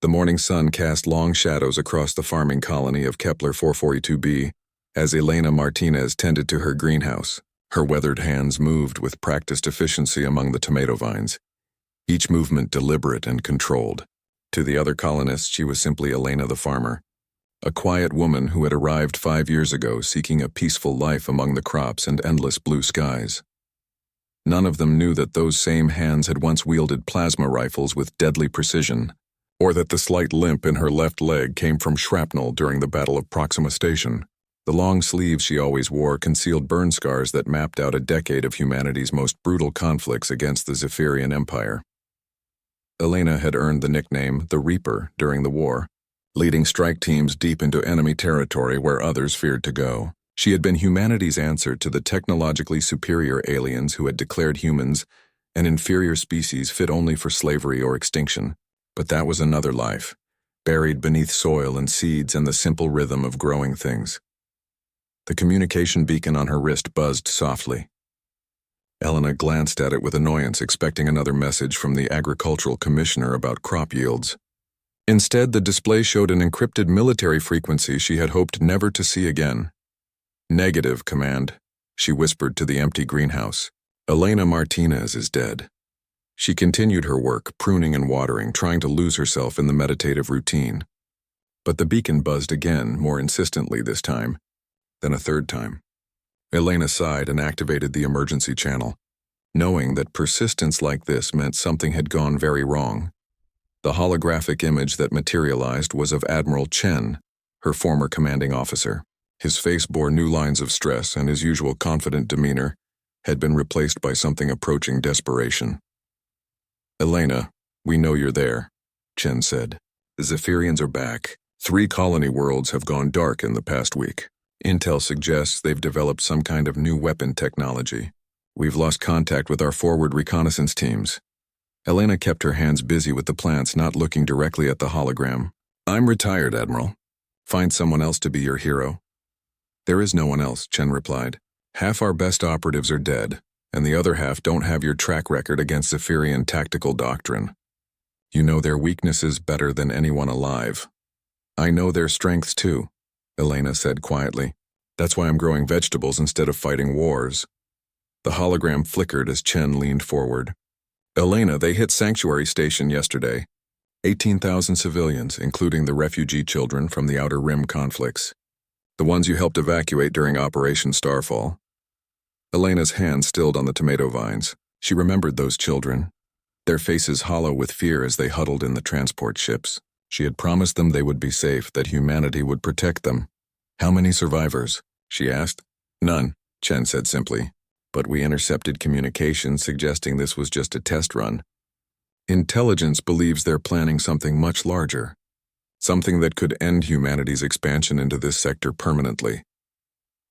The morning sun cast long shadows across the farming colony of Kepler 442b as Elena Martinez tended to her greenhouse. Her weathered hands moved with practiced efficiency among the tomato vines, each movement deliberate and controlled. To the other colonists, she was simply Elena the farmer, a quiet woman who had arrived 5 years ago seeking a peaceful life among the crops and endless blue skies. None of them knew that those same hands had once wielded plasma rifles with deadly precision, or that the slight limp in her left leg came from shrapnel during the Battle of Proxima Station. The long sleeves she always wore concealed burn scars that mapped out a decade of humanity's most brutal conflicts against the Zephyrian Empire. Elena had earned the nickname the Reaper during the war, leading strike teams deep into enemy territory where others feared to go. She had been humanity's answer to the technologically superior aliens who had declared humans an inferior species fit only for slavery or extinction. But that was another life, buried beneath soil and seeds and the simple rhythm of growing things. The communication beacon on her wrist buzzed softly. Elena glanced at it with annoyance, expecting another message from the agricultural commissioner about crop yields. Instead, the display showed an encrypted military frequency she had hoped never to see again. "Negative, Command," she whispered to the empty greenhouse. "Elena Martinez is dead." She continued her work, pruning and watering, trying to lose herself in the meditative routine. But the beacon buzzed again, more insistently this time, then a third time. Elena sighed and activated the emergency channel, knowing that persistence like this meant something had gone very wrong. The holographic image that materialized was of Admiral Chen, her former commanding officer. His face bore new lines of stress, and his usual confident demeanor had been replaced by something approaching desperation. "Elena, we know you're there," Chen said. "The Zephyrians are back. 3 colony worlds have gone dark in the past week. Intel suggests they've developed some kind of new weapon technology. We've lost contact with our forward reconnaissance teams." Elena kept her hands busy with the plants, not looking directly at the hologram. "I'm retired, Admiral. Find someone else to be your hero." "There is no one else," Chen replied. "Half our best operatives are dead, and the other half don't have your track record against Zephyrian tactical doctrine. You know their weaknesses better than anyone alive." "I know their strengths too," Elena said quietly. "That's why I'm growing vegetables instead of fighting wars." The hologram flickered as Chen leaned forward. "Elena, they hit Sanctuary Station yesterday. 18,000 civilians, including the refugee children from the Outer Rim conflicts. The ones you helped evacuate during Operation Starfall." Elena's hand stilled on the tomato vines. She remembered those children, their faces hollow with fear as they huddled in the transport ships. She had promised them they would be safe, that humanity would protect them. "How many survivors?" she asked. "None," Chen said simply. "But we intercepted communication suggesting this was just a test run. Intelligence believes they're planning something much larger, something that could end humanity's expansion into this sector permanently."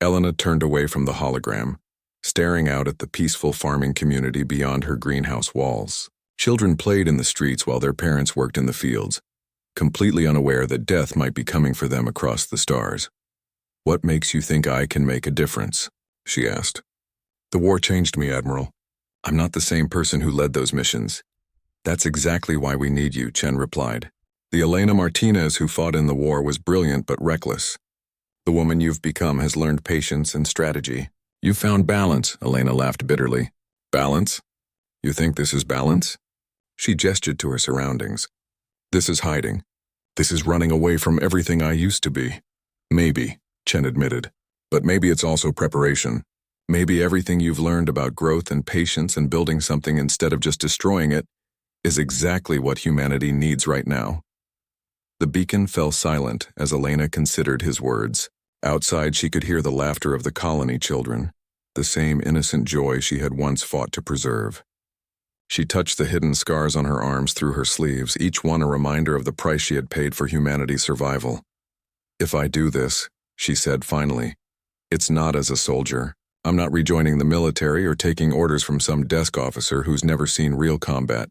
Elena turned away from the hologram, staring out at the peaceful farming community beyond her greenhouse walls. Children played in the streets while their parents worked in the fields, completely unaware that death might be coming for them across the stars. "What makes you think I can make a difference?" she asked. "The war changed me, Admiral. I'm not the same person who led those missions." "That's exactly why we need you," Chen replied. "The Elena Martinez who fought in the war was brilliant but reckless. The woman you've become has learned patience and strategy. You found balance," Elena laughed bitterly. "Balance? You think this is balance?" She gestured to her surroundings. "This is hiding. This is running away from everything I used to be." "Maybe," Chen admitted. "But maybe it's also preparation. Maybe everything you've learned about growth and patience and building something instead of just destroying it is exactly what humanity needs right now." The beacon fell silent as Elena considered his words. Outside, she could hear the laughter of the colony children, the same innocent joy she had once fought to preserve. She touched the hidden scars on her arms through her sleeves, each one a reminder of the price she had paid for humanity's survival. "If I do this," she said finally, "it's not as a soldier. I'm not rejoining the military or taking orders from some desk officer who's never seen real combat."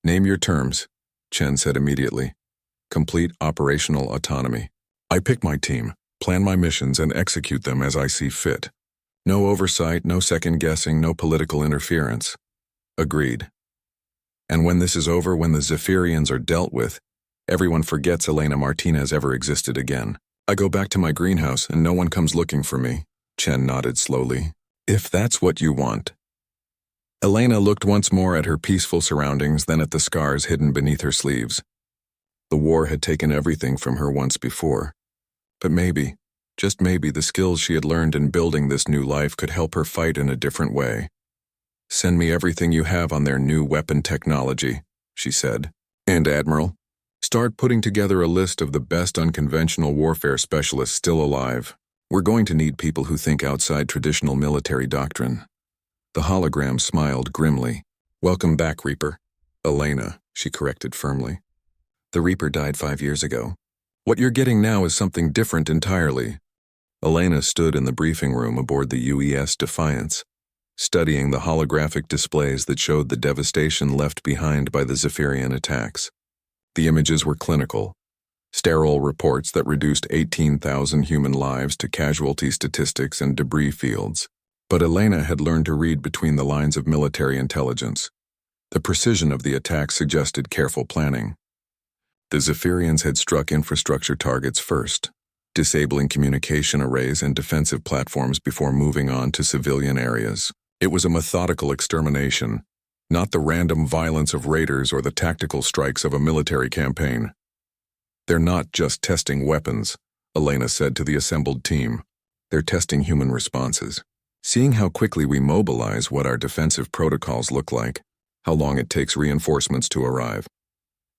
"Name your terms," Chen said immediately. "Complete operational autonomy. I pick my team, plan my missions, and execute them as I see fit. No oversight, no second-guessing, no political interference." "Agreed. And when this is over, when the Zephyrians are dealt with, Everyone forgets Elena Martinez ever existed again. I go back to my greenhouse and no one comes looking for me. Chen nodded slowly. If that's what you want. Elena looked once more at her peaceful surroundings, then at the scars hidden beneath her sleeves. The war had taken everything from her once before. But maybe, just maybe, the skills she had learned in building this new life could help her fight in a different way. Send me everything you have on their new weapon technology, she said. And Admiral, start putting together a list of the best unconventional warfare specialists still alive. We're going to need people who think outside traditional military doctrine. The hologram smiled grimly. Welcome back, Reaper. Elena, she corrected firmly. The Reaper died 5 years ago. What you're getting now is something different entirely. Elena stood in the briefing room aboard the UES Defiance, studying the holographic displays that showed the devastation left behind by the Zephyrian attacks. The images were clinical, sterile reports that reduced 18,000 human lives to casualty statistics and debris fields. But Elena had learned to read between the lines of military intelligence. The precision of the attack suggested careful planning. The Zephyrians had struck infrastructure targets first, disabling communication arrays and defensive platforms before moving on to civilian areas. It was a methodical extermination, not the random violence of raiders or the tactical strikes of a military campaign. They're not just testing weapons, Elena said to the assembled team. They're testing human responses. Seeing how quickly we mobilize, what our defensive protocols look like, how long it takes reinforcements to arrive.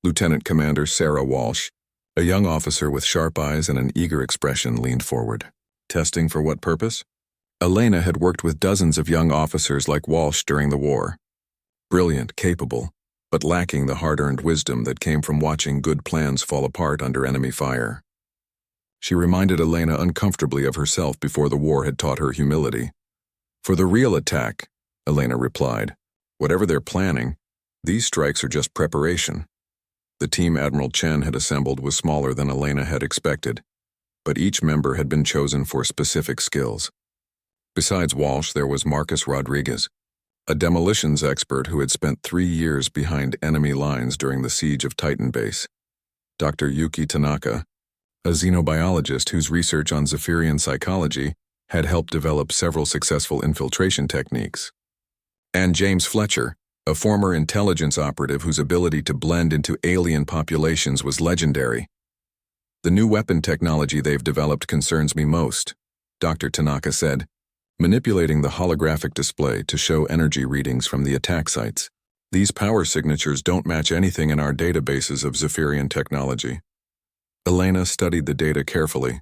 Lieutenant Commander Sarah Walsh, a young officer with sharp eyes and an eager expression, leaned forward. Testing for what purpose? Elena had worked with dozens of young officers like Walsh during the war. Brilliant, capable, but lacking the hard-earned wisdom that came from watching good plans fall apart under enemy fire. She reminded Elena uncomfortably of herself before the war had taught her humility. For the real attack, Elena replied, whatever they're planning, these strikes are just preparation. The team Admiral Chen had assembled was smaller than Elena had expected, but each member had been chosen for specific skills. Besides Walsh, there was Marcus Rodriguez, a demolitions expert who had spent 3 years behind enemy lines during the siege of Titan Base. Dr. Yuki Tanaka, a xenobiologist whose research on Zephyrian psychology had helped develop several successful infiltration techniques. And James Fletcher, a former intelligence operative whose ability to blend into alien populations was legendary. The new weapon technology they've developed concerns me most, Dr. Tanaka said, manipulating the holographic display to show energy readings from the attack sites. These power signatures don't match anything in our databases of Zephyrian technology. Elena studied the data carefully.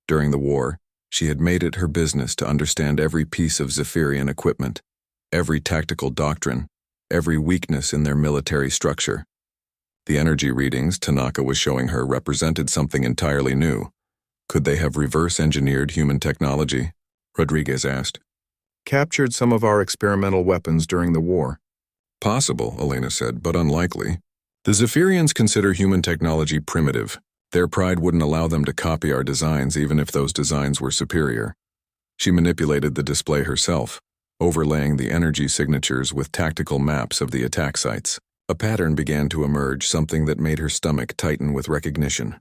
During the war, she had made it her business to understand every piece of Zephyrian equipment, every tactical doctrine, every weakness in their military structure. The energy readings Tanaka was showing her represented something entirely new. Could they have reverse-engineered human technology? Rodriguez asked. Captured some of our experimental weapons during the war. Possible, Elena said, but unlikely. The Zephyrians consider human technology primitive. Their pride wouldn't allow them to copy our designs even if those designs were superior. She manipulated the display herself, overlaying the energy signatures with tactical maps of the attack sites. A pattern began to emerge, something that made her stomach tighten with recognition.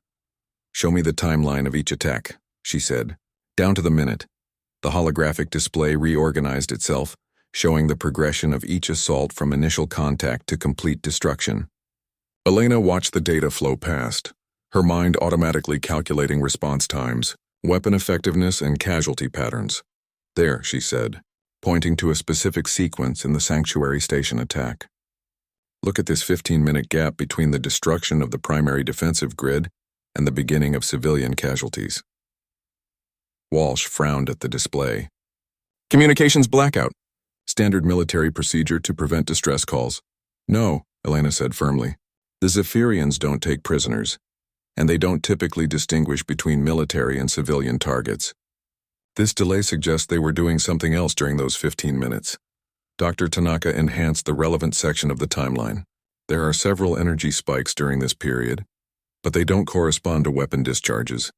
Show me the timeline of each attack, she said, down to the minute. The holographic display reorganized itself, showing the progression of each assault from initial contact to complete destruction. Elena watched the data flow past, her mind automatically calculating response times, weapon effectiveness, and casualty patterns. There, she said, pointing to a specific sequence in the Sanctuary Station attack. Look at this 15-minute gap between the destruction of the primary defensive grid and the beginning of civilian casualties. Walsh frowned at the display. Communications blackout. Standard military procedure to prevent distress calls. No, Elena said firmly. The Zephyrians don't take prisoners, and they don't typically distinguish between military and civilian targets. This delay suggests they were doing something else during those 15 minutes. Dr. Tanaka enhanced the relevant section of the timeline. There are several energy spikes during this period, but they don't correspond to weapon discharges.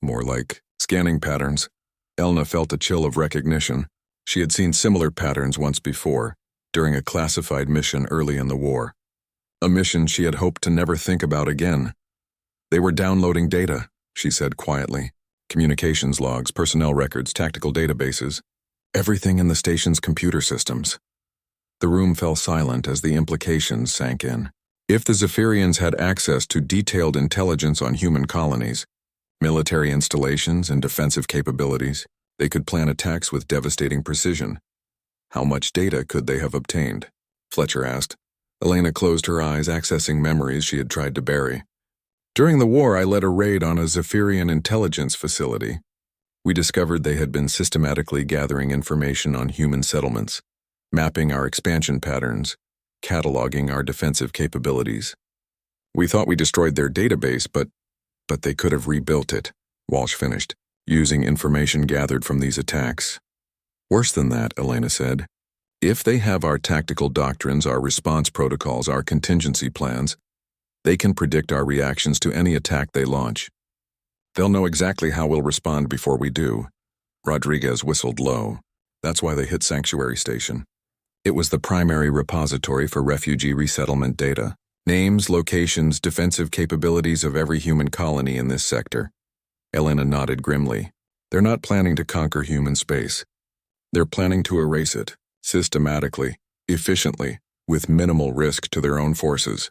More like scanning patterns. Elena felt a chill of recognition. She had seen similar patterns once before, during a classified mission early in the war. a mission she had hoped to never think about again. They were downloading data, she said quietly. Communications logs, personnel records, tactical databases, everything in the station's computer systems. The room fell silent as the implications sank in. If the Zephyrians had access to detailed intelligence on human colonies, military installations, and defensive capabilities, they could plan attacks with devastating precision. How much data could they have obtained? Fletcher asked. Elena closed her eyes, accessing memories she had tried to bury. During the war, I led a raid on a Zephyrian intelligence facility. We discovered they had been systematically gathering information on human settlements, mapping our expansion patterns, cataloging our defensive capabilities. We thought we destroyed their database, but they could have rebuilt it, Walsh finished, using information gathered from these attacks. Worse than that, Elena said. If they have our tactical doctrines, our response protocols, our contingency plans, they can predict our reactions to any attack they launch. They'll know exactly how we'll respond before we do. Rodriguez whistled low. That's why they hit Sanctuary Station. It was the primary repository for refugee resettlement data. Names, locations, defensive capabilities of every human colony in this sector. Elena nodded grimly. They're not planning to conquer human space. They're planning to erase it, systematically, efficiently, with minimal risk to their own forces.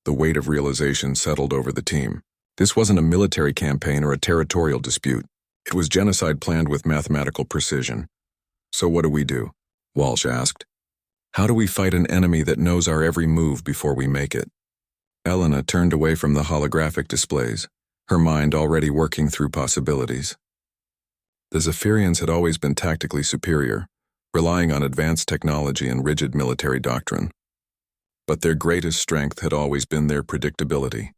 The weight of realization settled over the team. This wasn't a military campaign or a territorial dispute. It was genocide planned with mathematical precision. So what do we do? Walsh asked. How do we fight an enemy that knows our every move before we make it? Elena turned away from the holographic displays, her mind already working through possibilities. The Zephyrians had always been tactically superior, relying on advanced technology and rigid military doctrine. But their greatest strength had always been their predictability.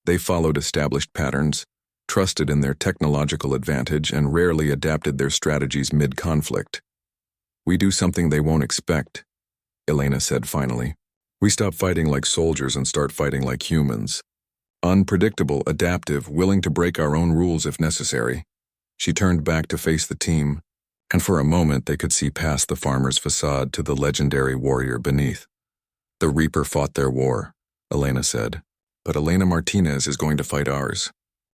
They followed established patterns, trusted in their technological advantage, and rarely adapted their strategies mid-conflict. We do something they won't expect, Elena said finally. We stop fighting like soldiers and start fighting like humans. Unpredictable, adaptive, willing to break our own rules if necessary. She turned back to face the team, and for a moment they could see past the farmer's facade to the legendary warrior beneath. The Reaper fought their war, Elena said, but Elena Martinez is going to fight ours,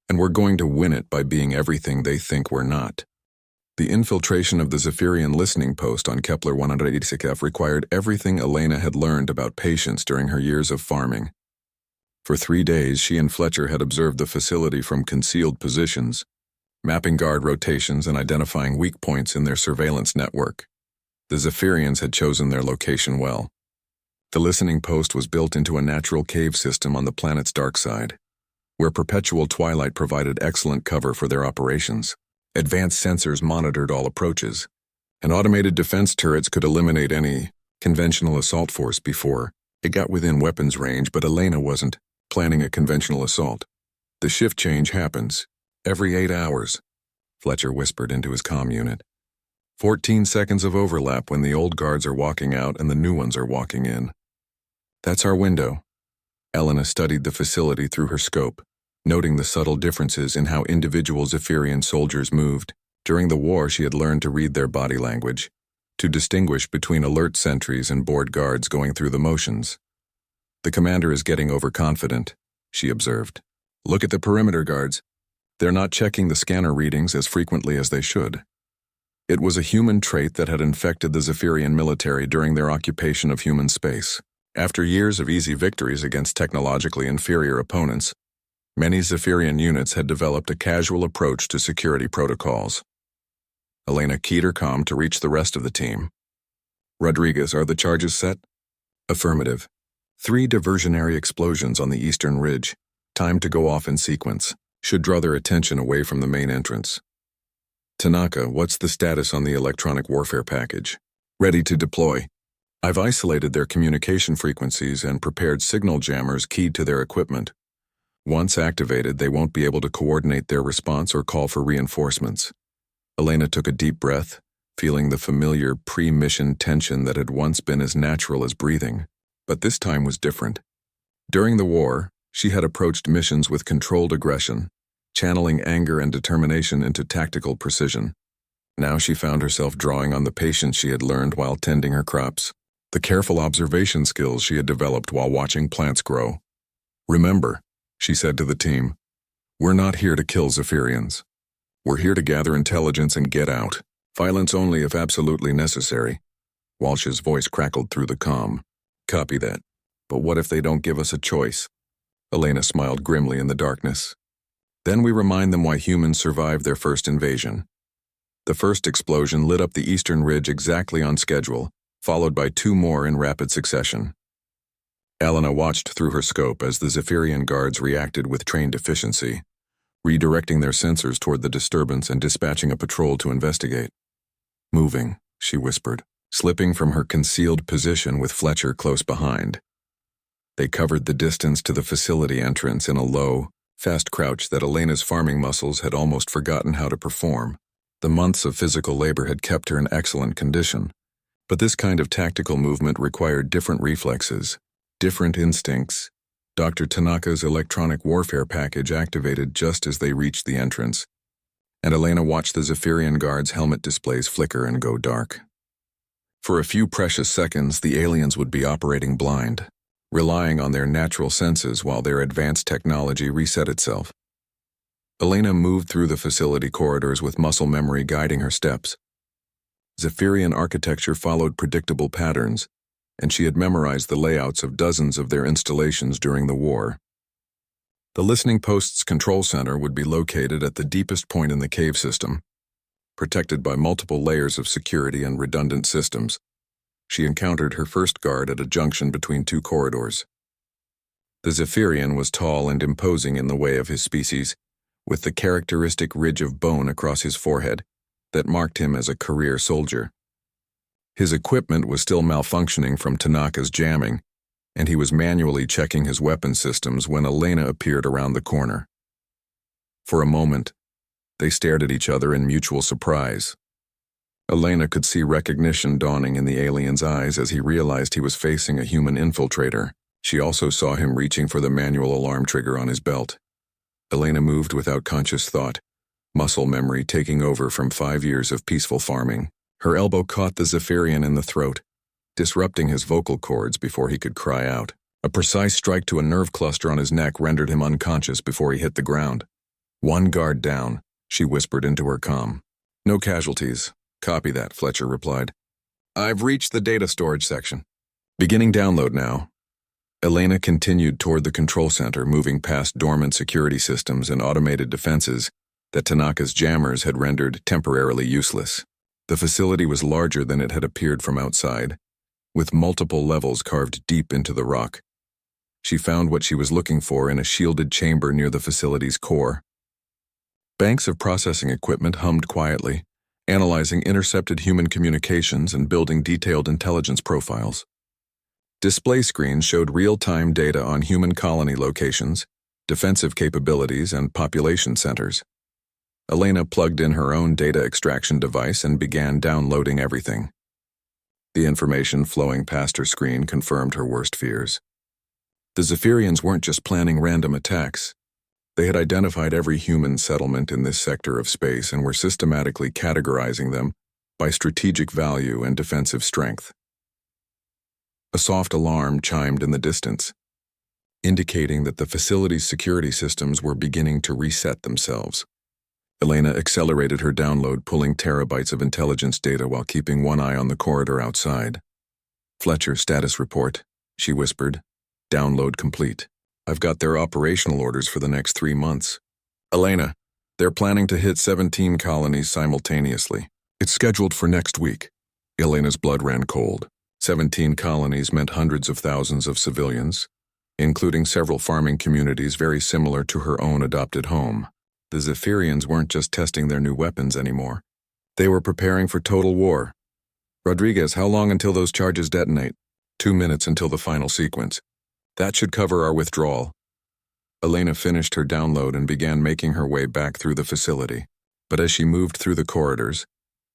and we're going to win it by being everything they think we're not. The infiltration of the Zephyrian listening post on Kepler 186F required everything Elena had learned about patience during her years of farming. For 3 days, she and Fletcher had observed the facility from concealed positions, mapping guard rotations and identifying weak points in their surveillance network. The Zephyrians had chosen their location well. The listening post was built into a natural cave system on the planet's dark side, where perpetual twilight provided excellent cover for their operations. Advanced sensors monitored all approaches, and automated defense turrets could eliminate any conventional assault force before it got within weapons range, but Elena wasn't planning a conventional assault. The shift change happens every 8 hours, Fletcher whispered into his comm unit. 14 seconds of overlap when the old guards are walking out and the new ones are walking in. That's our window. Elena studied the facility through her scope, noting the subtle differences in how individual Zephyrian soldiers moved. During the war, she had learned to read their body language, to distinguish between alert sentries and bored guards going through the motions. The commander is getting overconfident, she observed. Look at the perimeter guards. They're not checking the scanner readings as frequently as they should. It was a human trait that had infected the Zephyrian military during their occupation of human space. After years of easy victories against technologically inferior opponents, many Zephyrian units had developed a casual approach to security protocols. Elena keyed her comm to reach the rest of the team. Rodriguez, are the charges set? Affirmative. 3 diversionary explosions on the eastern ridge, timed to go off in sequence, should draw their attention away from the main entrance. Tanaka, what's the status on the electronic warfare package? Ready to deploy. I've isolated their communication frequencies and prepared signal jammers keyed to their equipment. Once activated, they won't be able to coordinate their response or call for reinforcements. Elena took a deep breath, feeling the familiar pre-mission tension that had once been as natural as breathing. But this time was different. During the war, she had approached missions with controlled aggression, channeling anger and determination into tactical precision. Now she found herself drawing on the patience she had learned while tending her crops. the careful observation skills she had developed while watching plants grow. "Remember," she said to the team, "we're not here to kill Zephyrians. We're here to gather intelligence and get out. Violence only if absolutely necessary." Walsh's voice crackled through the comm. "Copy that. But what if they don't give us a choice?" Elena smiled grimly in the darkness. "Then we remind them why humans survived their first invasion." The first explosion lit up the eastern ridge exactly on schedule, followed by 2 more in rapid succession. Elena watched through her scope as the Zephyrian guards reacted with trained efficiency, redirecting their sensors toward the disturbance and dispatching a patrol to investigate. "Moving," she whispered, slipping from her concealed position with Fletcher close behind. They covered the distance to the facility entrance in a low, fast crouch that Elena's farming muscles had almost forgotten how to perform. The months of physical labor had kept her in excellent condition, but this kind of tactical movement required different reflexes, different instincts. Dr. Tanaka's electronic warfare package activated just as they reached the entrance, and Elena watched the Zephyrian guards' helmet displays flicker and go dark. For a few precious seconds, the aliens would be operating blind, relying on their natural senses while their advanced technology reset itself. Elena moved through the facility corridors with muscle memory guiding her steps. Zephyrian architecture followed predictable patterns, and she had memorized the layouts of dozens of their installations during the war. The listening post's control center would be located at the deepest point in the cave system, protected by multiple layers of security and redundant systems. She encountered her first guard at a junction between 2 corridors. The Zephyrian was tall and imposing in the way of his species, with the characteristic ridge of bone across his forehead that marked him as a career soldier. His equipment was still malfunctioning from Tanaka's jamming, and he was manually checking his weapon systems when Elena appeared around the corner. For a moment, they stared at each other in mutual surprise. Elena could see recognition dawning in the alien's eyes as he realized he was facing a human infiltrator. She also saw him reaching for the manual alarm trigger on his belt. Elena moved without conscious thought, muscle memory taking over from 5 years of peaceful farming. Her elbow caught the Zephyrian in the throat, disrupting his vocal cords before he could cry out. A precise strike to a nerve cluster on his neck rendered him unconscious before he hit the ground. "1 guard down," she whispered into her comm. "No casualties." "Copy that," Fletcher replied. "I've reached the data storage section. Beginning download now." Elena continued toward the control center, moving past dormant security systems and automated defenses that Tanaka's jammers had rendered temporarily useless. The facility was larger than it had appeared from outside, with multiple levels carved deep into the rock. She found what she was looking for in a shielded chamber near the facility's core. Banks of processing equipment hummed quietly, analyzing intercepted human communications and building detailed intelligence profiles. Display screens showed real-time data on human colony locations, defensive capabilities, and population centers. Elena plugged in her own data extraction device and began downloading everything. The information flowing past her screen confirmed her worst fears. The Zephyrians weren't just planning random attacks. They had identified every human settlement in this sector of space and were systematically categorizing them by strategic value and defensive strength. A soft alarm chimed in the distance, indicating that the facility's security systems were beginning to reset themselves. Elena accelerated her download, pulling terabytes of intelligence data while keeping one eye on the corridor outside. "Fletcher, status report," she whispered. "Download complete. I've got their operational orders for the next 3 months. Elena, they're planning to hit 17 colonies simultaneously. It's scheduled for next week." Elena's blood ran cold. 17 colonies meant hundreds of thousands of civilians, including several farming communities very similar to her own adopted home. The Zephyrians weren't just testing their new weapons anymore. They were preparing for total war. "Rodriguez, how long until those charges detonate?" 2 minutes until the final sequence. "That should cover our withdrawal." Elena finished her download and began making her way back through the facility. But as she moved through the corridors,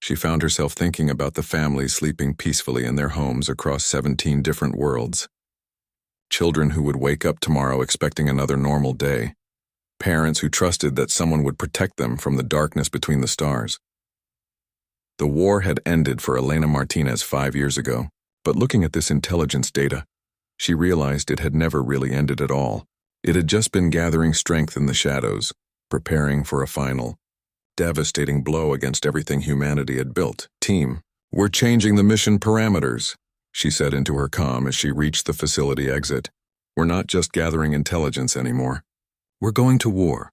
she found herself thinking about the families sleeping peacefully in their homes across 17 different worlds. Children who would wake up tomorrow expecting another normal day. Parents who trusted that someone would protect them from the darkness between the stars. The war had ended for Elena Martinez 5 years ago, But looking at this intelligence data, she realized it had never really ended at all. It had just been gathering strength in the shadows, preparing for a final, devastating blow against everything humanity had built. Team, we're changing the mission parameters, she said into her comm as she reached the facility exit. We're not just gathering intelligence anymore. We're going to war.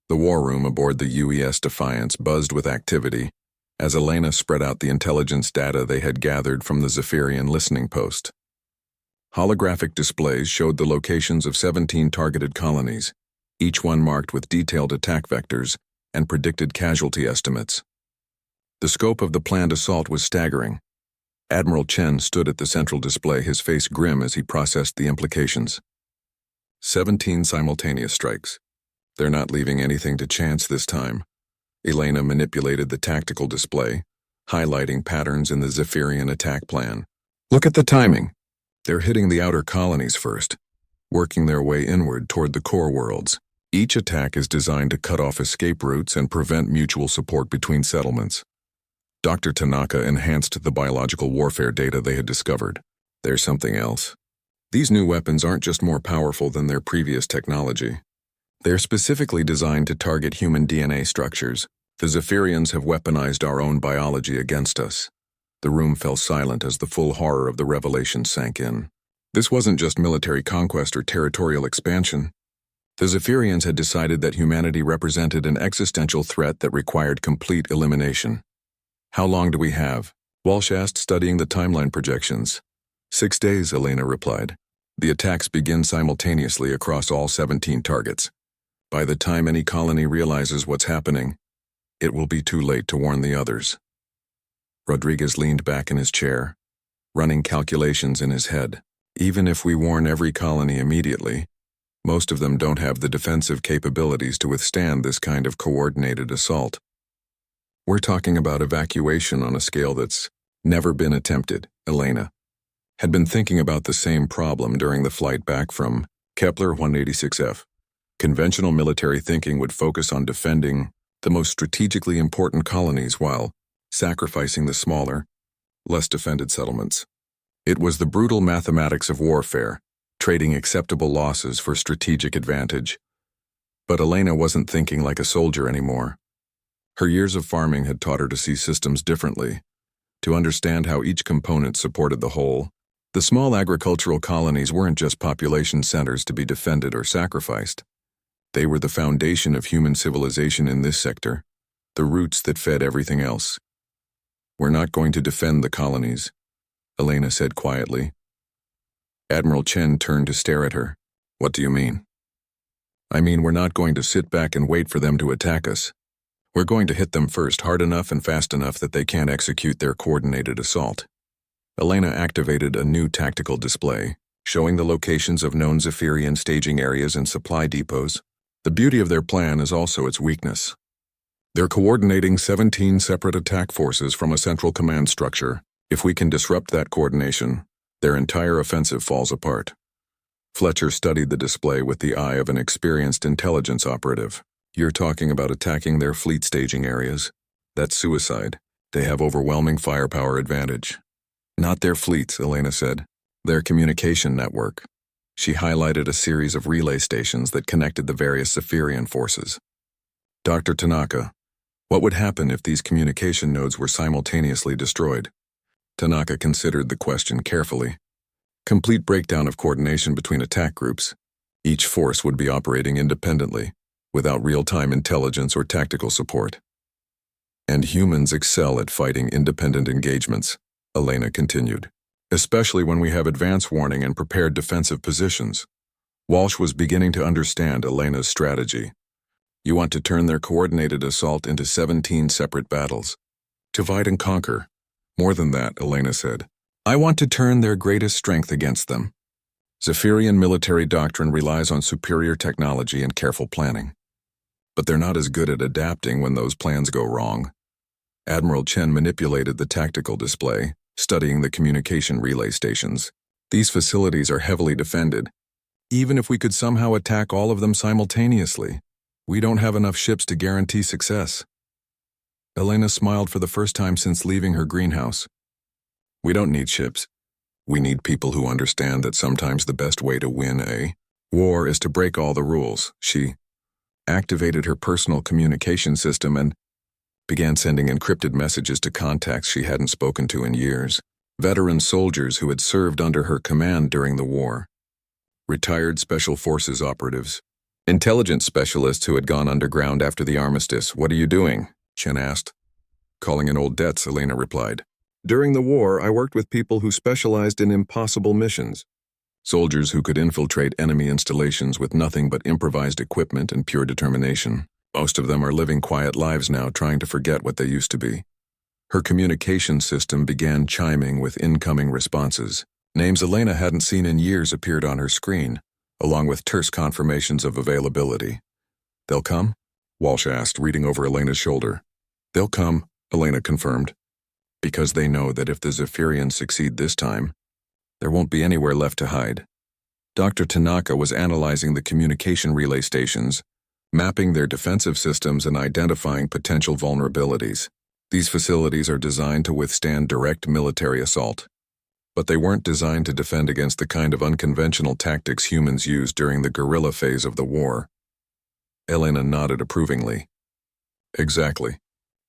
The war room aboard the UES Defiance buzzed with activity as Elena spread out the intelligence data they had gathered from the Zephyrian listening post. Holographic displays showed the locations of 17 targeted colonies, each one marked with detailed attack vectors and predicted casualty estimates. The scope of the planned assault was staggering. Admiral Chen stood at the central display, his face grim as he processed the implications. 17 simultaneous strikes. They're not leaving anything to chance this time. Elena manipulated the tactical display, highlighting patterns in the Zephyrian attack plan. Look at the timing. They're hitting the outer colonies first, working their way inward toward the core worlds. Each attack is designed to cut off escape routes and prevent mutual support between settlements. Dr. Tanaka enhanced the biological warfare data they had discovered. There's something else. These new weapons aren't just more powerful than their previous technology. They're specifically designed to target human DNA structures. The Zephyrians have weaponized our own biology against us. The room fell silent as the full horror of the revelation sank in. This wasn't just military conquest or territorial expansion. The Zephyrians had decided that humanity represented an existential threat that required complete elimination. How long do we have? Walsh asked, studying the timeline projections. 6 days, Elena replied. The attacks begin simultaneously across all 17 targets. By the time any colony realizes what's happening, it will be too late to warn the others. Rodriguez leaned back in his chair, running calculations in his head. Even if we warn every colony immediately, most of them don't have the defensive capabilities to withstand this kind of coordinated assault. We're talking about evacuation on a scale that's never been attempted. Elena had been thinking about the same problem during the flight back from Kepler 186F. Conventional military thinking would focus on defending the most strategically important colonies while sacrificing the smaller, less defended settlements. It was the brutal mathematics of warfare, trading acceptable losses for strategic advantage. But Elena wasn't thinking like a soldier anymore. Her years of farming had taught her to see systems differently, to understand how each component supported the whole. The small agricultural colonies weren't just population centers to be defended or sacrificed. They were the foundation of human civilization in this sector, the roots that fed everything else. We're not going to defend the colonies, Elena said quietly. Admiral Chen turned to stare at her. What do you mean? I mean, we're not going to sit back and wait for them to attack us. We're going to hit them first, hard enough and fast enough that they can't execute their coordinated assault. Elena activated a new tactical display, showing the locations of known Zephyrian staging areas and supply depots. The beauty of their plan is also its weakness. They're coordinating 17 separate attack forces from a central command structure. If we can disrupt that coordination, their entire offensive falls apart. Fletcher studied the display with the eye of an experienced intelligence operative. You're talking about attacking their fleet staging areas. That's suicide. They have overwhelming firepower advantage. Not their fleets, Elena said. Their communication network. She highlighted a series of relay stations that connected the various Zephyrian forces. Dr. Tanaka, what would happen if these communication nodes were simultaneously destroyed? Tanaka considered the question carefully. Complete breakdown of coordination between attack groups. Each force would be operating independently, without real-time intelligence or tactical support. And humans excel at fighting independent engagements, Elena continued, especially when we have advance warning and prepared defensive positions. Walsh was beginning to understand Elena's strategy. You want to turn their coordinated assault into 17 separate battles. Divide and conquer. More than that, Elena said. I want to turn their greatest strength against them. Zephyrian military doctrine relies on superior technology and careful planning. But they're not as good at adapting when those plans go wrong. Admiral Chen manipulated the tactical display, studying the communication relay stations. These facilities are heavily defended. Even if we could somehow attack all of them simultaneously, we don't have enough ships to guarantee success. Elena smiled for the first time since leaving her greenhouse. We don't need ships. We need people who understand that sometimes the best way to win a war is to break all the rules. She activated her personal communication system and began sending encrypted messages to contacts she hadn't spoken to in years. Veteran soldiers who had served under her command during the war. Retired Special Forces operatives. Intelligence specialists who had gone underground after the armistice. "What are you doing?" Chen asked. "Calling in old debts," Elena replied. "During the war, I worked with people who specialized in impossible missions. Soldiers who could infiltrate enemy installations with nothing but improvised equipment and pure determination. Most of them are living quiet lives now, trying to forget what they used to be." Her communication system began chiming with incoming responses. Names Elena hadn't seen in years appeared on her screen, along with terse confirmations of availability. "They'll come?" Walsh asked, reading over Elena's shoulder. "They'll come," Elena confirmed, "because they know that if the Zephyrians succeed this time, there won't be anywhere left to hide." Dr. Tanaka was analyzing the communication relay stations, mapping their defensive systems and identifying potential vulnerabilities. These facilities are designed to withstand direct military assault, but they weren't designed to defend against the kind of unconventional tactics humans used during the guerrilla phase of the war. Elena nodded approvingly. "Exactly.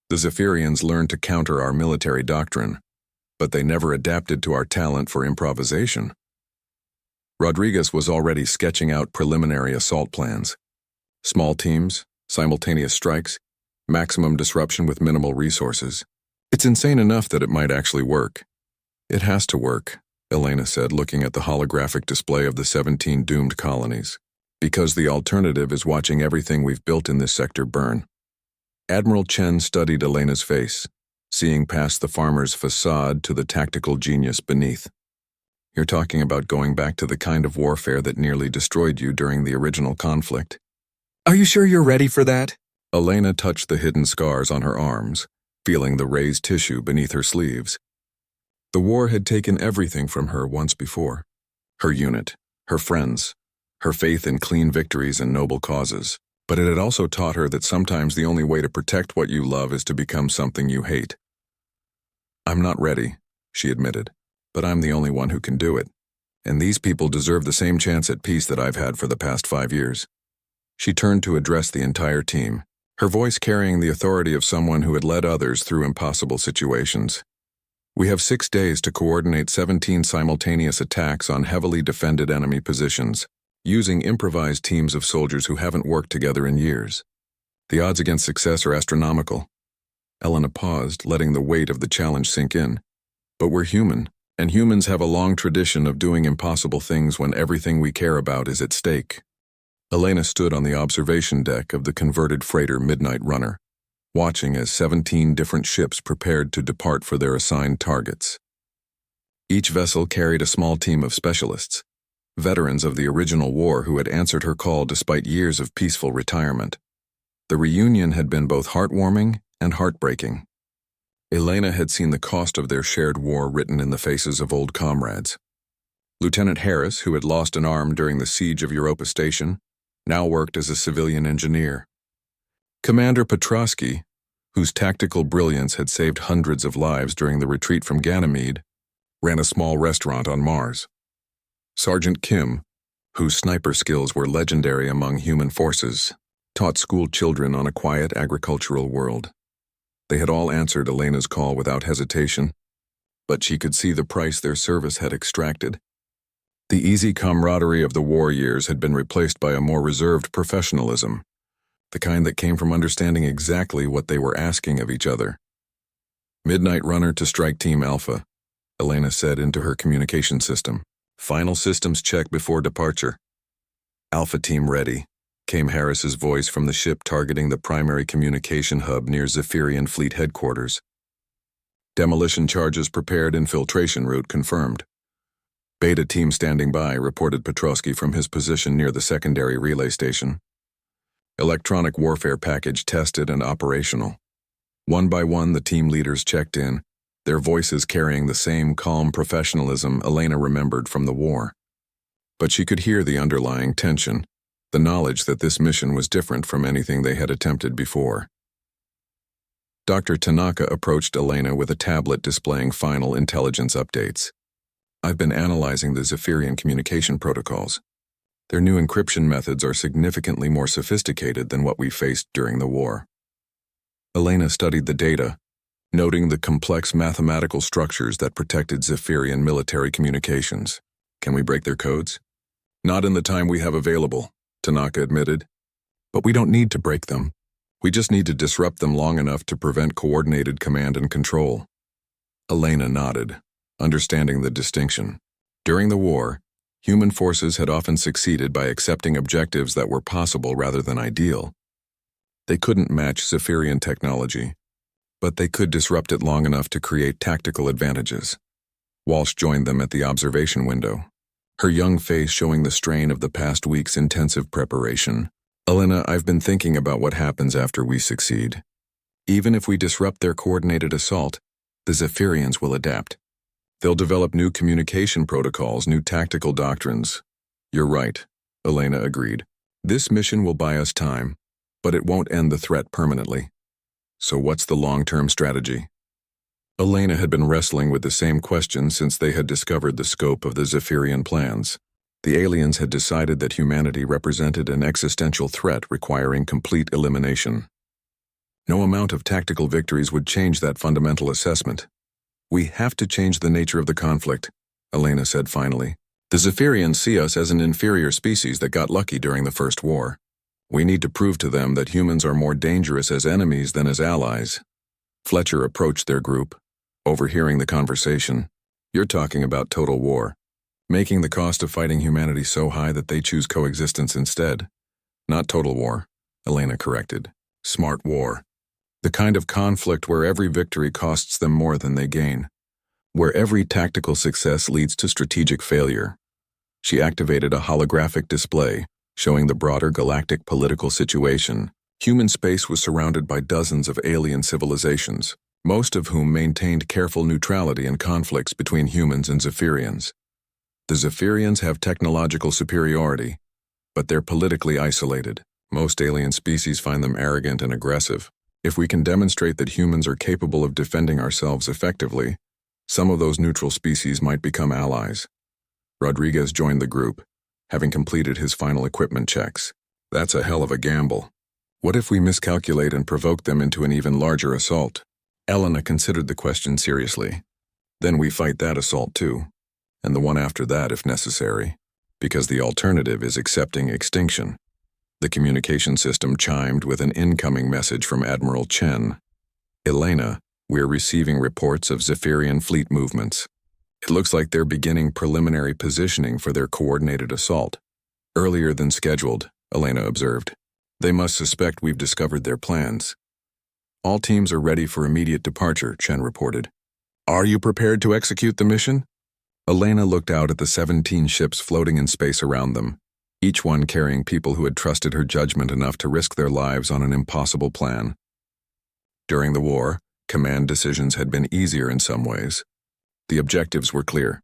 The Zephyrians learned to counter our military doctrine, but they never adapted to our talent for improvisation." Rodriguez was already sketching out preliminary assault plans. Small teams, simultaneous strikes, maximum disruption with minimal resources. "It's insane enough that it might actually work." "It has to work," Elena said, looking at the holographic display of the 17 doomed colonies. "Because the alternative is watching everything we've built in this sector burn." Admiral Chen studied Elena's face, seeing past the farmer's facade to the tactical genius beneath. "You're talking about going back to the kind of warfare that nearly destroyed you during the original conflict." "Are you sure you're ready for that?" Elena touched the hidden scars on her arms, feeling the raised tissue beneath her sleeves. The war had taken everything from her once before. Her unit, her friends, her faith in clean victories and noble causes. But it had also taught her that sometimes the only way to protect what you love is to become something you hate. "I'm not ready," she admitted, "but I'm the only one who can do it. And these people deserve the same chance at peace that I've had for the past 5 years." She turned to address the entire team, her voice carrying the authority of someone who had led others through impossible situations. "We have 6 days to coordinate 17 simultaneous attacks on heavily defended enemy positions, using improvised teams of soldiers who haven't worked together in years. The odds against success are astronomical." Elena paused, letting the weight of the challenge sink in. "But we're human, and humans have a long tradition of doing impossible things when everything we care about is at stake." Elena stood on the observation deck of the converted freighter Midnight Runner, watching as 17 different ships prepared to depart for their assigned targets. Each vessel carried a small team of specialists, veterans of the original war who had answered her call despite years of peaceful retirement. The reunion had been both heartwarming and heartbreaking. Elena had seen the cost of their shared war written in the faces of old comrades. Lieutenant Harris, who had lost an arm during the siege of Europa Station, now worked as a civilian engineer. Commander Petrosky, whose tactical brilliance had saved hundreds of lives during the retreat from Ganymede, ran a small restaurant on Mars. Sergeant Kim, whose sniper skills were legendary among human forces, taught school children on a quiet agricultural world. They had all answered Elena's call without hesitation, but she could see the price their service had extracted. The easy camaraderie of the war years had been replaced by a more reserved professionalism, the kind that came from understanding exactly what they were asking of each other. "Midnight Runner to Strike Team Alpha," Elena said into her communication system. "Final systems check before departure." "Alpha Team ready," came Harris's voice from the ship targeting the primary communication hub near Zephyrian Fleet headquarters. "Demolition charges prepared, infiltration route confirmed." "Beta Team standing by," reported Petrosky from his position near the secondary relay station. "Electronic warfare package tested and operational." One by one, the team leaders checked in, their voices carrying the same calm professionalism Elena remembered from the war. But she could hear the underlying tension, the knowledge that this mission was different from anything they had attempted before. Dr. Tanaka approached Elena with a tablet displaying final intelligence updates. I've been analyzing the Zephyrian communication protocols. Their new encryption methods are significantly more sophisticated than what we faced during the war. Elena studied the data, noting the complex mathematical structures that protected Zephyrian military communications. Can we break their codes? Not in the time we have available, Tanaka admitted. But we don't need to break them. We just need to disrupt them long enough to prevent coordinated command and control. Elena nodded, understanding the distinction. During the war, human forces had often succeeded by accepting objectives that were possible rather than ideal. They couldn't match Zephyrian technology, but they could disrupt it long enough to create tactical advantages. Walsh joined them at the observation window, her young face showing the strain of the past week's intensive preparation. Elena, I've been thinking about what happens after we succeed. Even if we disrupt their coordinated assault, the Zephyrians will adapt. They'll develop new communication protocols, new tactical doctrines. You're right, Elena agreed. This mission will buy us time, but it won't end the threat permanently. So what's the long-term strategy? Elena had been wrestling with the same question since they had discovered the scope of the Zephyrian plans. The aliens had decided that humanity represented an existential threat requiring complete elimination. No amount of tactical victories would change that fundamental assessment. We have to change the nature of the conflict, Elena said finally. The Zephyrians see us as an inferior species that got lucky during the First War. We need to prove to them that humans are more dangerous as enemies than as allies. Fletcher approached their group, overhearing the conversation. You're talking about total war, making the cost of fighting humanity so high that they choose coexistence instead. Not total war, Elena corrected. Smart war. The kind of conflict where every victory costs them more than they gain, where every tactical success leads to strategic failure. She activated a holographic display, showing the broader galactic political situation. Human space was surrounded by dozens of alien civilizations, most of whom maintained careful neutrality in conflicts between humans and Zephyrians. The Zephyrians have technological superiority, but they're politically isolated. Most alien species find them arrogant and aggressive. If we can demonstrate that humans are capable of defending ourselves effectively, some of those neutral species might become allies. Rodriguez joined the group, having completed his final equipment checks. That's a hell of a gamble. What if we miscalculate and provoke them into an even larger assault? Elena considered the question seriously. Then we fight that assault too, and the one after that if necessary, because the alternative is accepting extinction. The communication system chimed with an incoming message from Admiral Chen. Elena, we're receiving reports of Zephyrian fleet movements. It looks like they're beginning preliminary positioning for their coordinated assault. Earlier than scheduled, Elena observed. They must suspect we've discovered their plans. All teams are ready for immediate departure, Chen reported. Are you prepared to execute the mission? Elena looked out at the 17 ships floating in space around them, each one carrying people who had trusted her judgment enough to risk their lives on an impossible plan. During the war, command decisions had been easier in some ways. The objectives were clear.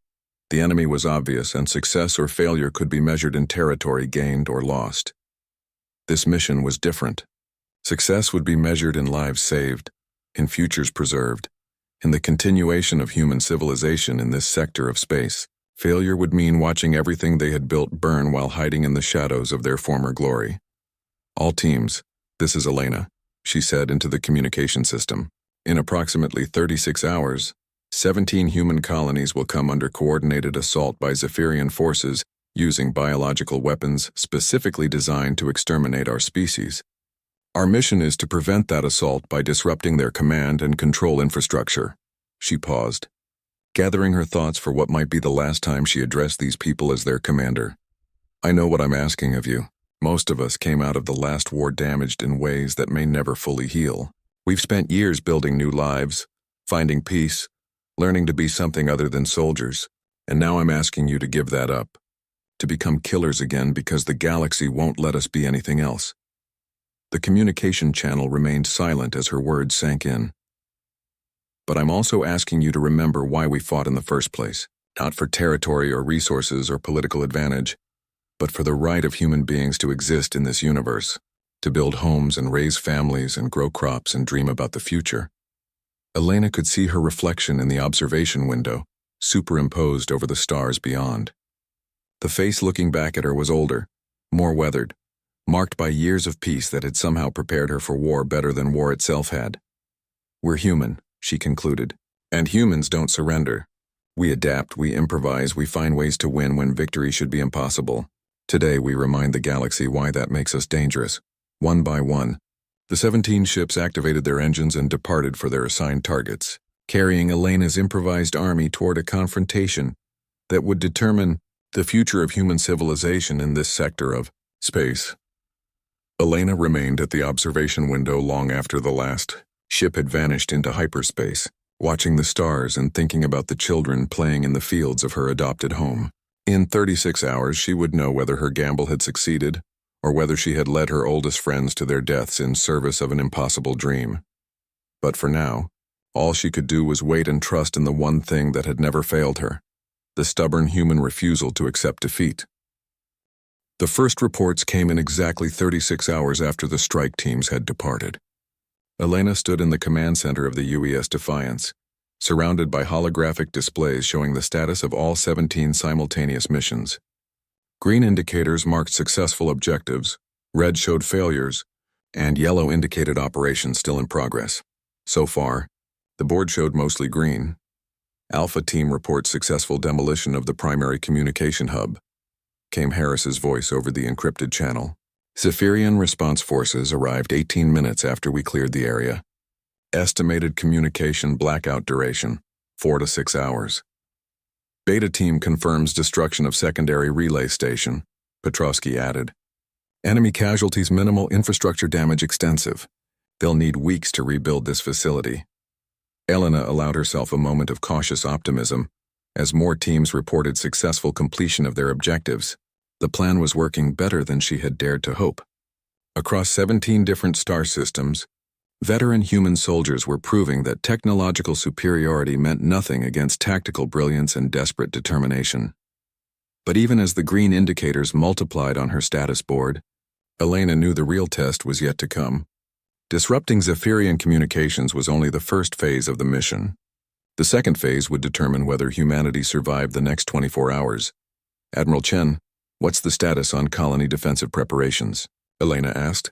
The enemy was obvious, and success or failure could be measured in territory gained or lost. This mission was different. Success would be measured in lives saved, in futures preserved, in the continuation of human civilization in this sector of space. Failure would mean watching everything they had built burn while hiding in the shadows of their former glory. All teams, this is Elena, she said into the communication system. In approximately 36 hours, 17 human colonies will come under coordinated assault by Zephyrian forces using biological weapons specifically designed to exterminate our species. Our mission is to prevent that assault by disrupting their command and control infrastructure. She paused, gathering her thoughts for what might be the last time she addressed these people as their commander. I know what I'm asking of you. Most of us came out of the last war damaged in ways that may never fully heal. We've spent years building new lives, finding peace, learning to be something other than soldiers, and now I'm asking you to give that up, to become killers again because the galaxy won't let us be anything else. The communication channel remained silent as her words sank in. But I'm also asking you to remember why we fought in the first place, not for territory or resources or political advantage, but for the right of human beings to exist in this universe, to build homes and raise families and grow crops and dream about the future. Elena could see her reflection in the observation window, superimposed over the stars beyond. The face looking back at her was older, more weathered, marked by years of peace that had somehow prepared her for war better than war itself had. "We're human," she concluded, "and humans don't surrender. We adapt, we improvise, we find ways to win when victory should be impossible. Today we remind the galaxy why that makes us dangerous." One by one, the 17 ships activated their engines and departed for their assigned targets, carrying Elena's improvised army toward a confrontation that would determine the future of human civilization in this sector of space. Elena remained at the observation window long after the last ship had vanished into hyperspace, watching the stars and thinking about the children playing in the fields of her adopted home. In 36 hours, she would know whether her gamble had succeeded or whether she had led her oldest friends to their deaths in service of an impossible dream. But for now, all she could do was wait and trust in the one thing that had never failed her: the stubborn human refusal to accept defeat. The first reports came in exactly 36 hours after the strike teams had departed. Elena stood in the command center of the UES Defiance, surrounded by holographic displays showing the status of all 17 simultaneous missions. Green indicators marked successful objectives, red showed failures, and yellow indicated operations still in progress. So far, the board showed mostly green. Alpha Team reports successful demolition of the primary communication hub, came Harris's voice over the encrypted channel. Zephyrian response forces arrived 18 minutes after we cleared the area. Estimated communication blackout duration, 4 to 6 hours. Beta Team confirms destruction of secondary relay station, Petrovsky added. Enemy casualties minimal, infrastructure damage extensive. They'll need weeks to rebuild this facility. Elena allowed herself a moment of cautious optimism as more teams reported successful completion of their objectives. The plan was working better than she had dared to hope. Across 17 different star systems, veteran human soldiers were proving that technological superiority meant nothing against tactical brilliance and desperate determination. But even as the green indicators multiplied on her status board, Elena knew the real test was yet to come. Disrupting Zephyrian communications was only the first phase of the mission. The second phase would determine whether humanity survived the next 24 hours. "Admiral Chen, what's the status on colony defensive preparations?" Elena asked.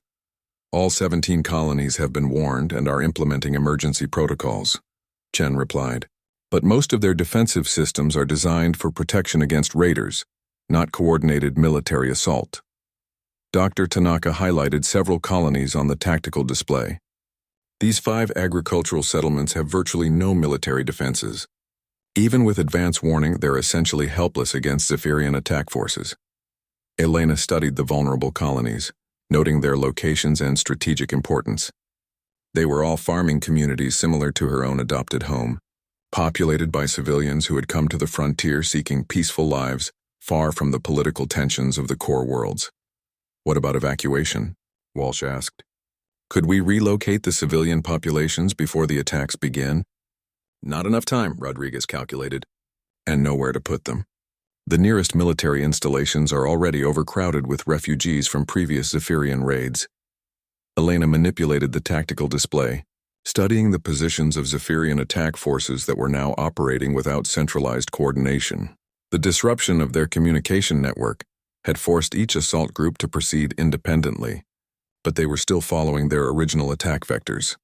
"All 17 colonies have been warned and are implementing emergency protocols," Chen replied. "But most of their defensive systems are designed for protection against raiders, not coordinated military assault." Dr. Tanaka highlighted several colonies on the tactical display. These 5 agricultural settlements have virtually no military defenses. Even with advance warning, they're essentially helpless against Zephyrian attack forces. Elena studied the vulnerable colonies, noting their locations and strategic importance. They were all farming communities similar to her own adopted home, populated by civilians who had come to the frontier seeking peaceful lives, far from the political tensions of the core worlds. "What about evacuation?" Walsh asked. "Could we relocate the civilian populations before the attacks begin?" "Not enough time," Rodriguez calculated, "and nowhere to put them. The nearest military installations are already overcrowded with refugees from previous Zephyrian raids." Elena manipulated the tactical display, studying the positions of Zephyrian attack forces that were now operating without centralized coordination. The disruption of their communication network had forced each assault group to proceed independently, but they were still following their original attack vectors.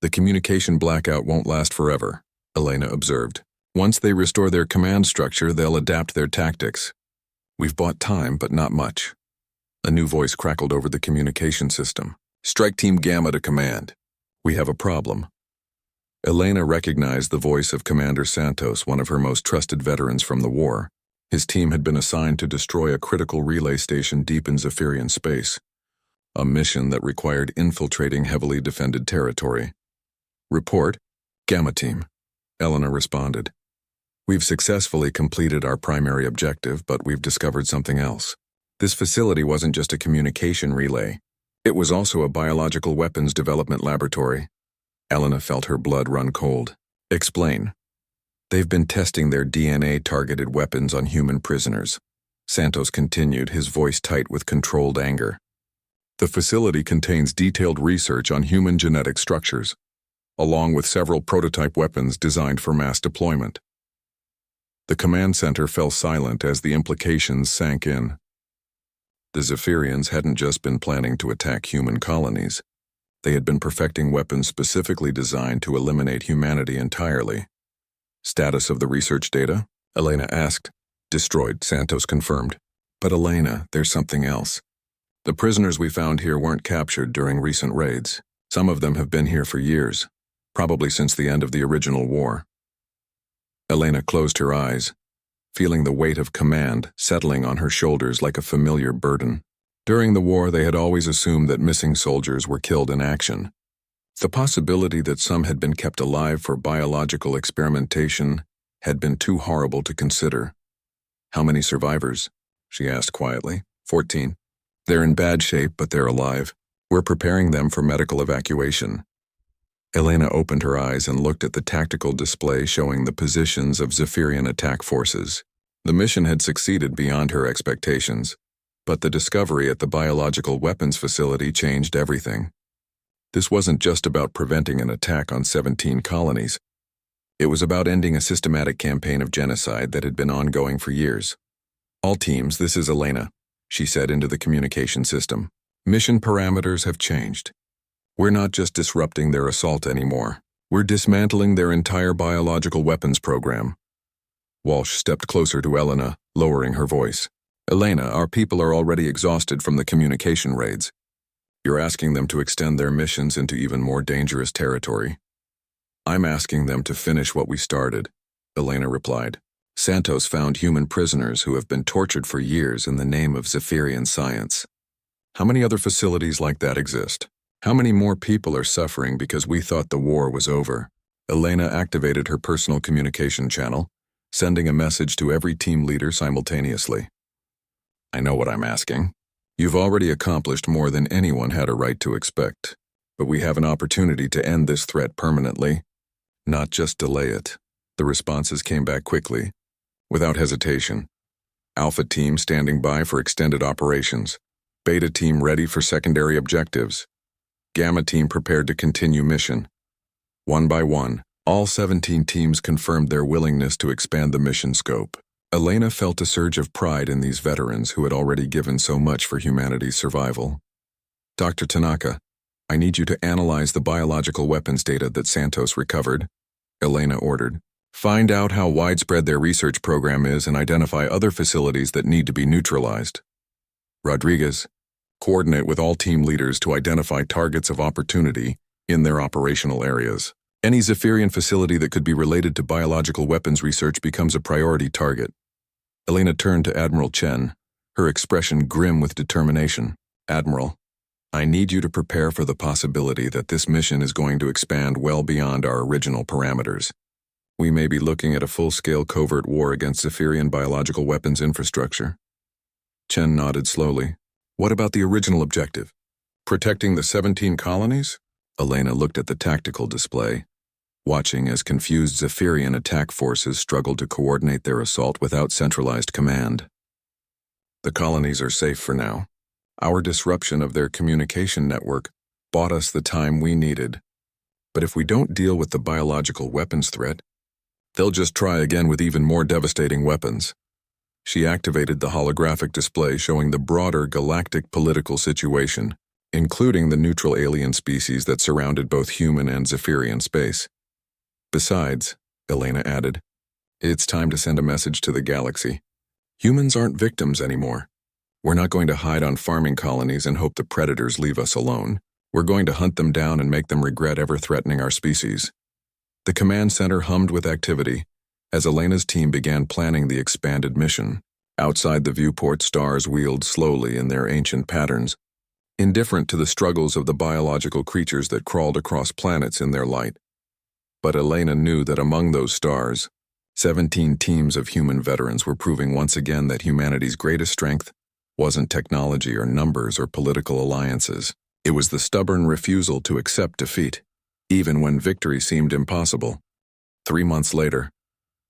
"The communication blackout won't last forever," Elena observed. "Once they restore their command structure, they'll adapt their tactics. We've bought time, but not much." A new voice crackled over the communication system. "Strike Team Gamma to command. We have a problem." Elena recognized the voice of Commander Santos, one of her most trusted veterans from the war. His team had been assigned to destroy a critical relay station deep in Zephyrian space, a mission that required infiltrating heavily defended territory. "Report, Gamma Team," Elena responded. "We've successfully completed our primary objective, but we've discovered something else. This facility wasn't just a communication relay. It was also a biological weapons development laboratory." Elena felt her blood run cold. "Explain." "They've been testing their DNA-targeted weapons on human prisoners," Santos continued, his voice tight with controlled anger. "The facility contains detailed research on human genetic structures, along with several prototype weapons designed for mass deployment. The command center fell silent as the implications sank in. The Zephyrians hadn't just been planning to attack human colonies. They had been perfecting weapons specifically designed to eliminate humanity entirely. Status of the research data? Elena asked. Destroyed, Santos confirmed. But Elena, there's something else. The prisoners we found here weren't captured during recent raids. Some of them have been here for years, probably since the end of the original war. Elena closed her eyes, feeling the weight of command settling on her shoulders like a familiar burden. During the war, they had always assumed that missing soldiers were killed in action. The possibility that some had been kept alive for biological experimentation had been too horrible to consider. How many survivors? She asked quietly. 14. They're in bad shape, but they're alive. We're preparing them for medical evacuation. Elena opened her eyes and looked at the tactical display showing the positions of Zephyrian attack forces. The mission had succeeded beyond her expectations, but the discovery at the biological weapons facility changed everything. This wasn't just about preventing an attack on 17 colonies. It was about ending a systematic campaign of genocide that had been ongoing for years. All teams, this is Elena, she said into the communication system. Mission parameters have changed. We're not just disrupting their assault anymore. We're dismantling their entire biological weapons program. Walsh stepped closer to Elena, lowering her voice. Elena, our people are already exhausted from the communication raids. You're asking them to extend their missions into even more dangerous territory. I'm asking them to finish what we started, Elena replied. Santos found human prisoners who have been tortured for years in the name of Zephyrian science. How many other facilities like that exist? How many more people are suffering because we thought the war was over? Elena activated her personal communication channel, sending a message to every team leader simultaneously. I know what I'm asking. You've already accomplished more than anyone had a right to expect, but we have an opportunity to end this threat permanently, not just delay it. The responses came back quickly, without hesitation. Alpha team standing by for extended operations. Beta team ready for secondary objectives. Gamma team prepared to continue mission. One by one, all 17 teams confirmed their willingness to expand the mission scope. Elena felt a surge of pride in these veterans who had already given so much for humanity's survival. Dr. Tanaka, I need you to analyze the biological weapons data that Santos recovered, Elena ordered. Find out how widespread their research program is and identify other facilities that need to be neutralized. Rodriguez, coordinate with all team leaders to identify targets of opportunity in their operational areas. Any Zephyrian facility that could be related to biological weapons research becomes a priority target. Elena turned to Admiral Chen, her expression grim with determination. Admiral, I need you to prepare for the possibility that this mission is going to expand well beyond our original parameters. We may be looking at a full-scale covert war against Zephyrian biological weapons infrastructure. Chen nodded slowly. What about the original objective? Protecting the 17 colonies? Elena looked at the tactical display, watching as confused Zephyrian attack forces struggled to coordinate their assault without centralized command. The colonies are safe for now. Our disruption of their communication network bought us the time we needed. But if we don't deal with the biological weapons threat, they'll just try again with even more devastating weapons. She activated the holographic display showing the broader galactic political situation, including the neutral alien species that surrounded both human and Zephyrian space. Besides, Elena added, it's time to send a message to the galaxy. Humans aren't victims anymore. We're not going to hide on farming colonies and hope the predators leave us alone. We're going to hunt them down and make them regret ever threatening our species. The command center hummed with activity as Elena's team began planning the expanded mission. Outside the viewport, stars wheeled slowly in their ancient patterns, indifferent to the struggles of the biological creatures that crawled across planets in their light. But Elena knew that among those stars, 17 teams of human veterans were proving once again that humanity's greatest strength wasn't technology or numbers or political alliances. It was the stubborn refusal to accept defeat, even when victory seemed impossible. 3 months later,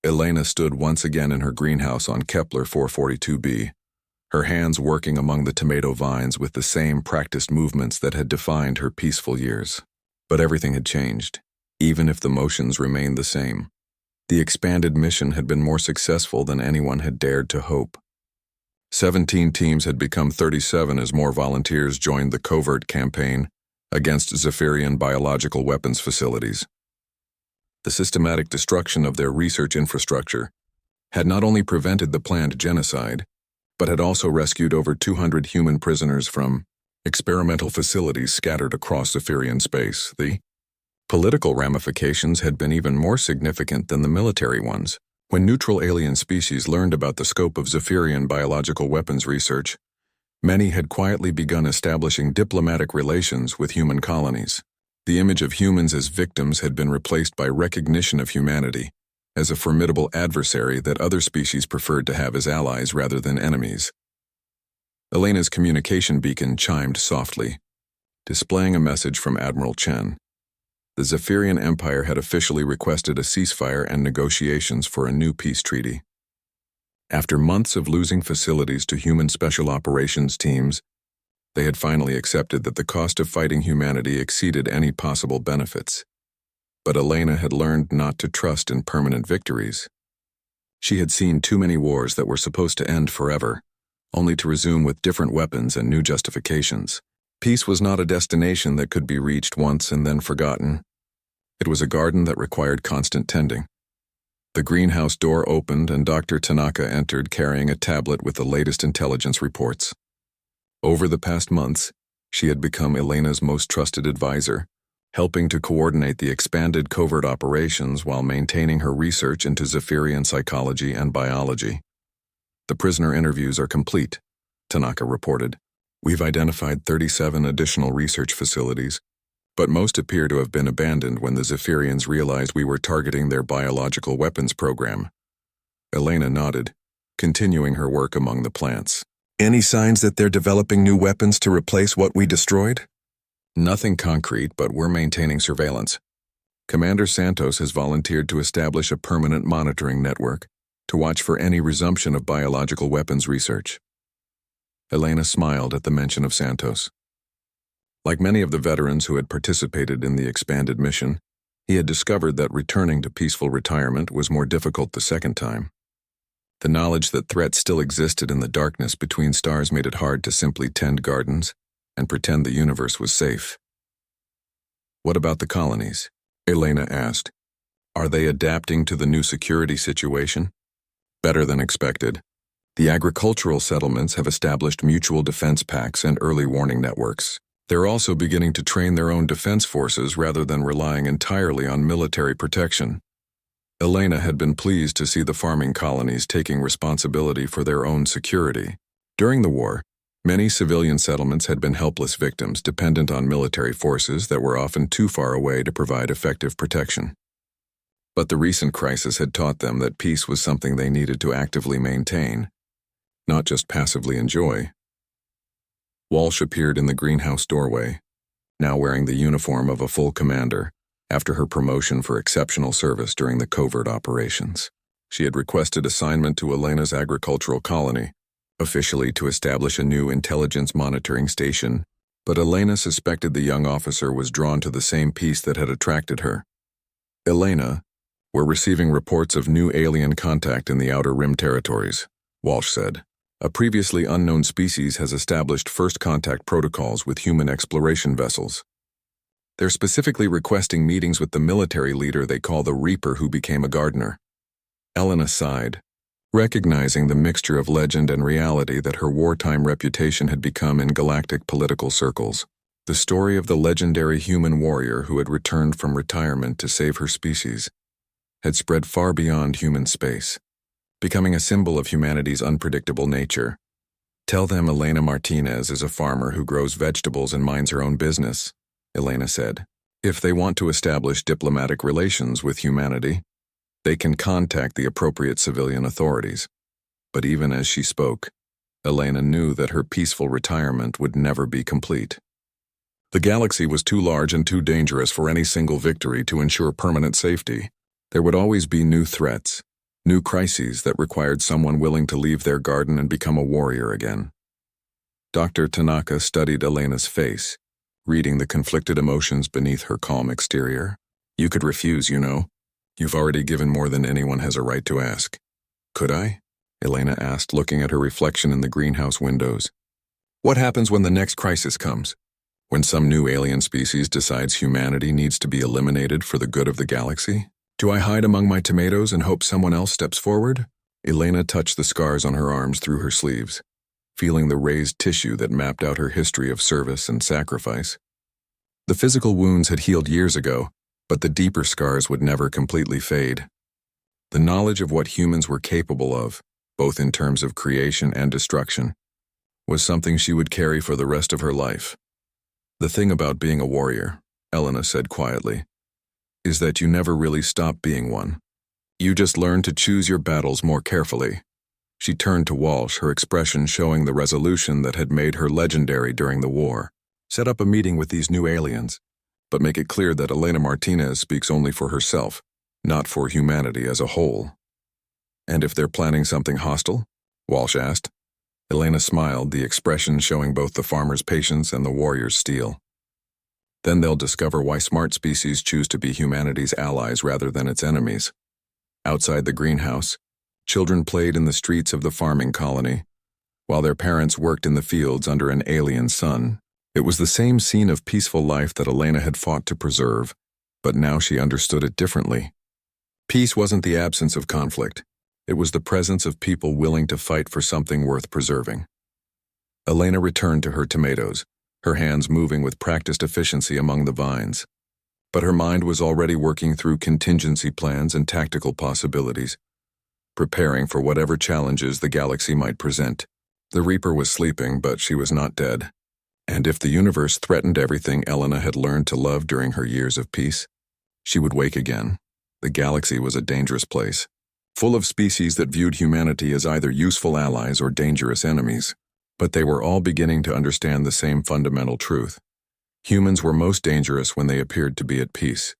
Elena stood once again in her greenhouse on Kepler 442b, her hands working among the tomato vines with the same practiced movements that had defined her peaceful years. But everything had changed, even if the motions remained the same. The expanded mission had been more successful than anyone had dared to hope. 17 teams had become 37 as more volunteers joined the covert campaign against Zephyrian biological weapons facilities. The systematic destruction of their research infrastructure had not only prevented the planned genocide, but had also rescued over 200 human prisoners from experimental facilities scattered across Zephyrian space. The political ramifications had been even more significant than the military ones. When neutral alien species learned about the scope of Zephyrian biological weapons research, many had quietly begun establishing diplomatic relations with human colonies. The image of humans as victims had been replaced by recognition of humanity as a formidable adversary that other species preferred to have as allies rather than enemies. Elena's communication beacon chimed softly, displaying a message from Admiral Chen. The Zephyrian Empire had officially requested a ceasefire and negotiations for a new peace treaty. After months of losing facilities to human special operations teams, they had finally accepted that the cost of fighting humanity exceeded any possible benefits. But Elena had learned not to trust in permanent victories. She had seen too many wars that were supposed to end forever, only to resume with different weapons and new justifications. Peace was not a destination that could be reached once and then forgotten. It was a garden that required constant tending. The greenhouse door opened and Dr. Tanaka entered carrying a tablet with the latest intelligence reports. Over the past months, she had become Elena's most trusted advisor, helping to coordinate the expanded covert operations while maintaining her research into Zephyrian psychology and biology. The prisoner interviews are complete, Tanaka reported. We've identified 37 additional research facilities, but most appear to have been abandoned when the Zephyrians realized we were targeting their biological weapons program. Elena nodded, continuing her work among the plants. Any signs that they're developing new weapons to replace what we destroyed? Nothing concrete, but we're maintaining surveillance. Commander Santos has volunteered to establish a permanent monitoring network to watch for any resumption of biological weapons research. Elena smiled at the mention of Santos. Like many of the veterans who had participated in the expanded mission, he had discovered that returning to peaceful retirement was more difficult the second time. The knowledge that threats still existed in the darkness between stars made it hard to simply tend gardens and pretend the universe was safe. What about the colonies? Elena asked. Are they adapting to the new security situation? Better than expected. The agricultural settlements have established mutual defense pacts and early warning networks. They're also beginning to train their own defense forces rather than relying entirely on military protection. Elena had been pleased to see the farming colonies taking responsibility for their own security. During the war, many civilian settlements had been helpless victims dependent on military forces that were often too far away to provide effective protection. But the recent crisis had taught them that peace was something they needed to actively maintain, not just passively enjoy. Walsh appeared in the greenhouse doorway, now wearing the uniform of a full commander, after her promotion for exceptional service during the covert operations. She had requested assignment to Elena's agricultural colony, officially to establish a new intelligence monitoring station, but Elena suspected the young officer was drawn to the same peace that had attracted her. Elena, we're receiving reports of new alien contact in the Outer Rim territories, Walsh said. A previously unknown species has established first contact protocols with human exploration vessels. They're specifically requesting meetings with the military leader they call the Reaper who became a gardener. Elena sighed, recognizing the mixture of legend and reality that her wartime reputation had become in galactic political circles. The story of the legendary human warrior who had returned from retirement to save her species had spread far beyond human space, becoming a symbol of humanity's unpredictable nature. Tell them Elena Martinez is a farmer who grows vegetables and minds her own business, Elena said. If they want to establish diplomatic relations with humanity, they can contact the appropriate civilian authorities. But even as she spoke, Elena knew that her peaceful retirement would never be complete. The galaxy was too large and too dangerous for any single victory to ensure permanent safety. There would always be new threats, new crises that required someone willing to leave their garden and become a warrior again. Dr. Tanaka studied Elena's face, reading the conflicted emotions beneath her calm exterior. You could refuse, you know. You've already given more than anyone has a right to ask. Could I? Elena asked, looking at her reflection in the greenhouse windows. What happens when the next crisis comes? When some new alien species decides humanity needs to be eliminated for the good of the galaxy? Do I hide among my tomatoes and hope someone else steps forward? Elena touched the scars on her arms through her sleeves, feeling the raised tissue that mapped out her history of service and sacrifice. The physical wounds had healed years ago, but the deeper scars would never completely fade. The knowledge of what humans were capable of, both in terms of creation and destruction, was something she would carry for the rest of her life. The thing about being a warrior, Elena said quietly, is that you never really stop being one. You just learn to choose your battles more carefully. She turned to Walsh, her expression showing the resolution that had made her legendary during the war. Set up a meeting with these new aliens, but make it clear that Elena Martinez speaks only for herself, not for humanity as a whole. And if they're planning something hostile? Walsh asked. Elena smiled, the expression showing both the farmer's patience and the warrior's steel. Then they'll discover why smart species choose to be humanity's allies rather than its enemies. Outside the greenhouse, children played in the streets of the farming colony, while their parents worked in the fields under an alien sun. It was the same scene of peaceful life that Elena had fought to preserve, but now she understood it differently. Peace wasn't the absence of conflict. It was the presence of people willing to fight for something worth preserving. Elena returned to her tomatoes, her hands moving with practiced efficiency among the vines. But her mind was already working through contingency plans and tactical possibilities, preparing for whatever challenges the galaxy might present. The Reaper was sleeping, but she was not dead. And if the universe threatened everything Elena had learned to love during her years of peace, she would wake again. The galaxy was a dangerous place, full of species that viewed humanity as either useful allies or dangerous enemies. But they were all beginning to understand the same fundamental truth. Humans were most dangerous when they appeared to be at peace,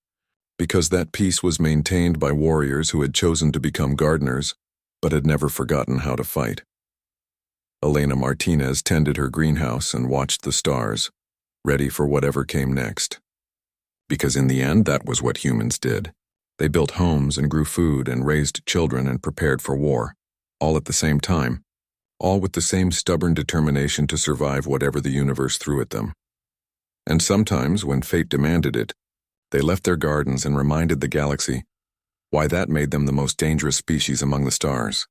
because that peace was maintained by warriors who had chosen to become gardeners, but had never forgotten how to fight. Elena Martinez tended her greenhouse and watched the stars, ready for whatever came next. Because in the end, that was what humans did. They built homes and grew food and raised children and prepared for war, all at the same time, all with the same stubborn determination to survive whatever the universe threw at them. And sometimes, when fate demanded it, they left their gardens and reminded the galaxy why that made them the most dangerous species among the stars.